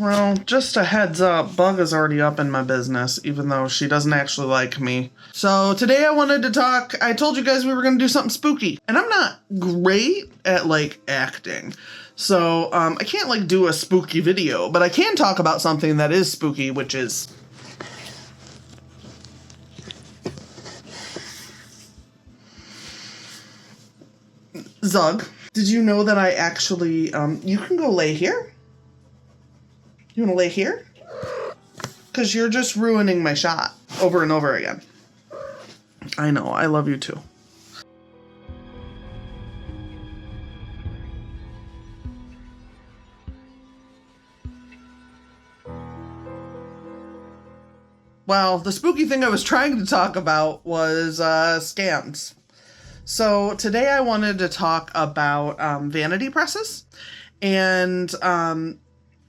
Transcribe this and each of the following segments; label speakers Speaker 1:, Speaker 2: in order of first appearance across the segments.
Speaker 1: Well, just a heads up, Bug is already up in my business, even though she doesn't actually like me. So today I wanted to talk, I told you guys we were going to do something spooky. And I'm not great at, acting. So, I can't, do a spooky video, but I can talk about something that is spooky, which is... Zug, did you know that I actually, you can go lay here? You want to lay here? Because you're just ruining my shot over and over again. I know, I love you too. Well, the spooky thing I was trying to talk about was scams. So today I wanted to talk about vanity presses. And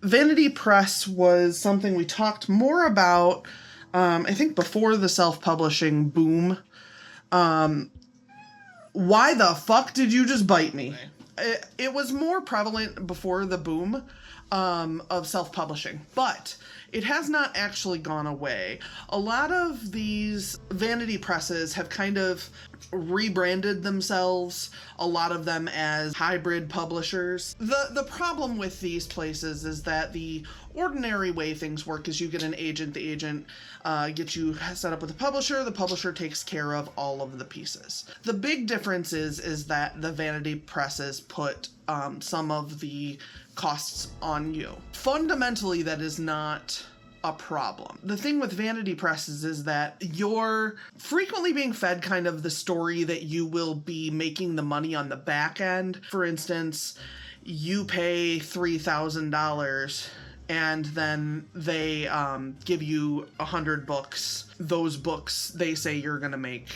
Speaker 1: vanity press was something we talked more about, I think, before the self-publishing boom. Why the fuck did you just bite me? It was more prevalent before the boom of self-publishing, but it has not actually gone away. A lot of these vanity presses have kind of rebranded themselves, a lot of them as hybrid publishers. The problem with these places is that the ordinary way things work is you get an agent, the agent gets you set up with a publisher, the publisher takes care of all of the pieces. The big difference is that the vanity presses put some of the costs on you. Fundamentally, that is not a problem. The thing with vanity presses is that you're frequently being fed kind of the story that you will be making the money on the back end. For instance, you pay $3,000 and then they give you 100 books. Those books, they say you're gonna make,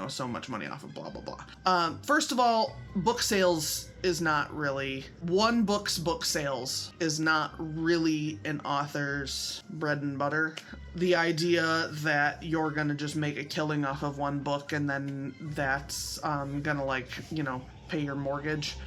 Speaker 1: so much money off of blah, blah, blah. First of all, book sales is not really, one book's book sales is not really an author's bread and butter. The idea that you're gonna just make a killing off of one book and then that's gonna pay your mortgage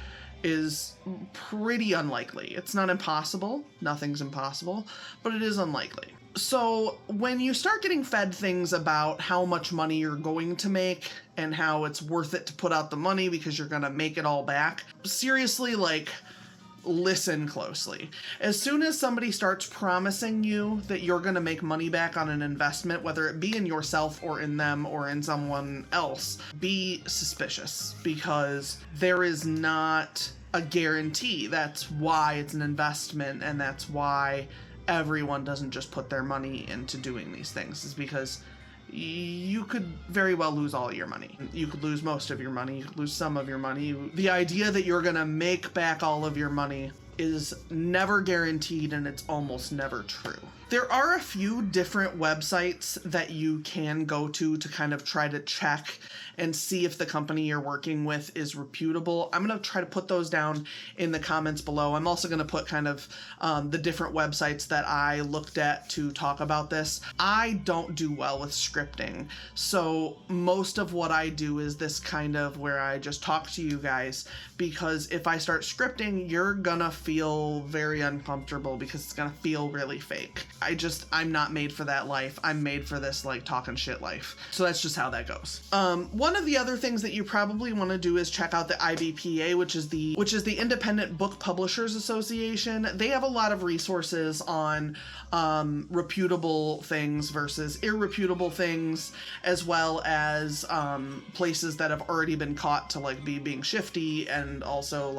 Speaker 1: is pretty unlikely. It's not impossible. Nothing's impossible, but it is unlikely. So when you start getting fed things about how much money you're going to make and how it's worth it to put out the money because you're gonna make it all back, seriously, listen closely. As soon as somebody starts promising you that you're gonna make money back on an investment, whether it be in yourself or in them or in someone else, be suspicious, because there is not a guarantee. That's why it's an investment, and that's why everyone doesn't just put their money into doing these things, is because you could very well lose all your money. You could lose most of your money, you could lose some of your money. The idea that you're gonna make back all of your money is never guaranteed, and it's almost never true. There are a few different websites that you can go to kind of try to check and see if the company you're working with is reputable. I'm going to try to put those down in the comments below. I'm also going to put kind of the different websites that I looked at to talk about this. I don't do well with scripting, so most of what I do is this kind of where I just talk to you guys, because if I start scripting, you're gonna feel very uncomfortable because it's gonna feel really fake. I'm not made for that life. I'm made for this talking shit life. So that's just how that goes. One of the other things that you probably want to do is check out the IBPA, which is the Independent Book Publishers Association. They have a lot of resources on reputable things versus irreputable things, as well as places that have already been caught to be being shifty, and also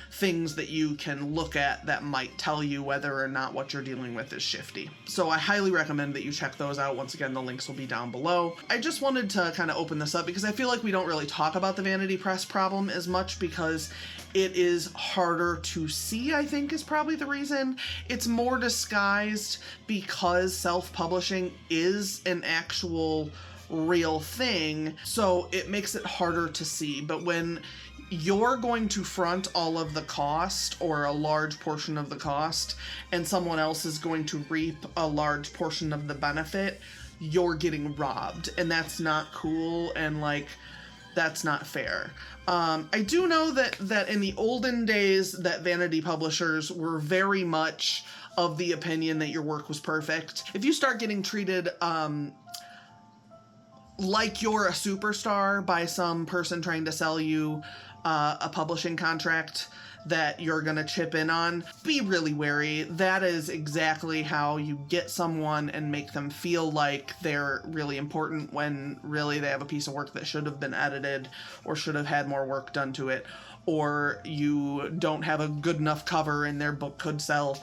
Speaker 1: things that you can look at that might tell you whether or not what you're dealing with is shifty. So I highly recommend that you check those out. Once again, the links will be down below. I just wanted to kind of open this up because I feel like we don't really talk about the vanity press problem as much because it is harder to see, I think, is probably the reason. It's more disguised because self-publishing is an actual real thing, so it makes it harder to see. But when you're going to front all of the cost or a large portion of the cost, and someone else is going to reap a large portion of the benefit, you're getting robbed, and that's not cool, and that's not fair. I do know that in the olden days that vanity publishers were very much of the opinion that your work was perfect. If you start getting treated like you're a superstar by some person trying to sell you a publishing contract that you're gonna chip in on, be really wary. That is exactly how you get someone and make them feel like they're really important when really they have a piece of work that should have been edited or should have had more work done to it, or you don't have a good enough cover and their book could sell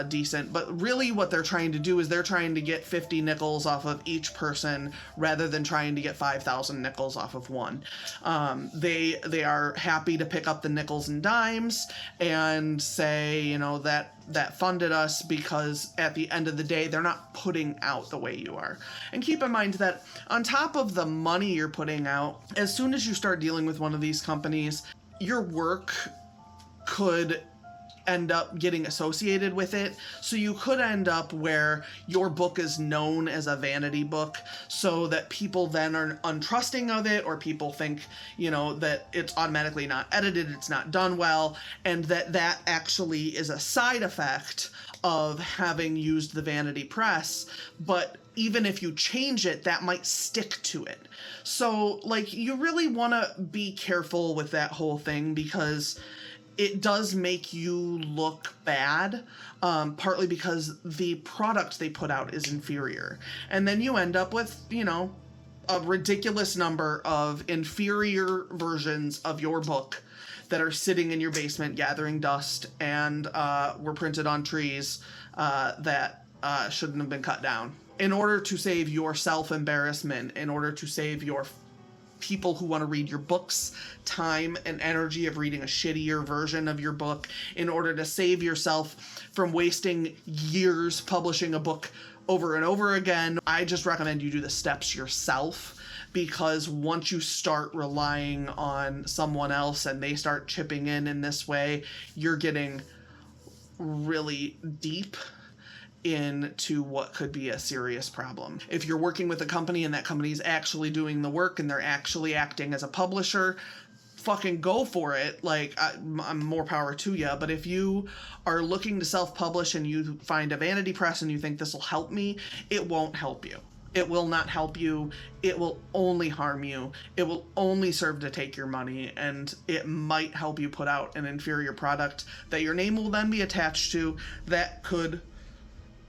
Speaker 1: decent. But really what they're trying to do is they're trying to get 50 nickels off of each person rather than trying to get 5,000 nickels off of one. They are happy to pick up the nickels and dimes and say, you know, that funded us, because at the end of the day, they're not putting out the way you are. And keep in mind that on top of the money you're putting out, as soon as you start dealing with one of these companies, your work could end up getting associated with it. So you could end up where your book is known as a vanity book, so that people then are untrusting of it, or people think, you know, that it's automatically not edited, it's not done well, and that actually is a side effect of having used the vanity press. But even if you change it, that might stick to it. So, like, you really want to be careful with that whole thing, because it does make you look bad, partly because the product they put out is inferior. And then you end up with, you know, a ridiculous number of inferior versions of your book that are sitting in your basement gathering dust and were printed on trees that shouldn't have been cut down. In order to save your self-embarrassment, in order to save your people who want to read your books time and energy of reading a shittier version of your book, in order to save yourself from wasting years publishing a book over and over again, I just recommend you do the steps yourself. Because once you start relying on someone else and they start chipping in this way, you're getting really deep into what could be a serious problem. If you're working with a company and that company is actually doing the work and they're actually acting as a publisher, fucking go for it. Like, I'm more power to you. But if you are looking to self-publish and you find a vanity press and you think this will help me, it won't help you. It will not help you. It will only harm you. It will only serve to take your money, and it might help you put out an inferior product that your name will then be attached to that could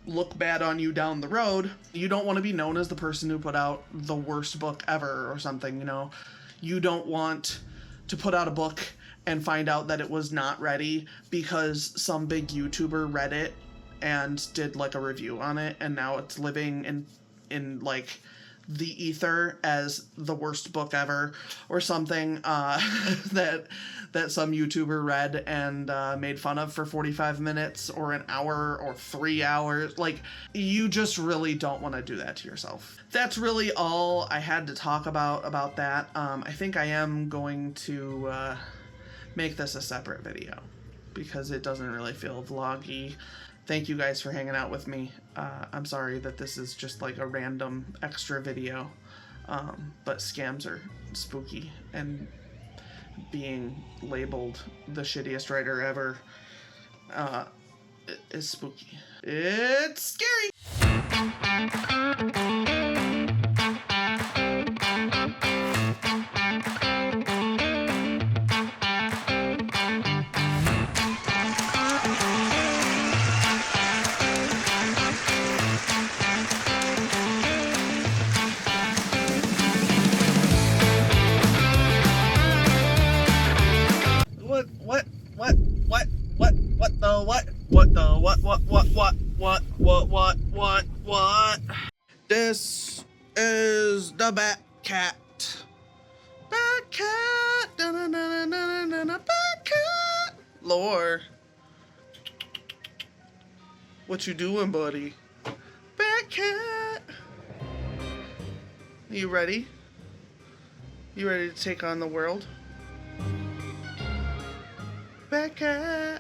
Speaker 1: look bad on you down the road. You don't want to be known as the person who put out the worst book ever or something, you know. You don't want to put out a book and find out that it was not ready because some big YouTuber read it and did like a review on it, and now it's living in like the ether as the worst book ever or something that some YouTuber read and made fun of for 45 minutes or an hour or 3 hours. Like, you just really don't want to do that to yourself. That's really all I had to talk about that. I think I am going to make this a separate video because it doesn't really feel vloggy. Thank you guys for hanging out with me. I'm sorry that this is just like a random extra video, but scams are spooky, and being labeled the shittiest writer ever is spooky. It's scary! What? This is the Bat Cat. Bat Cat. Bat Cat. Lore. What you doing, buddy? Bat Cat. You ready? You ready to take on the world? Bat Cat.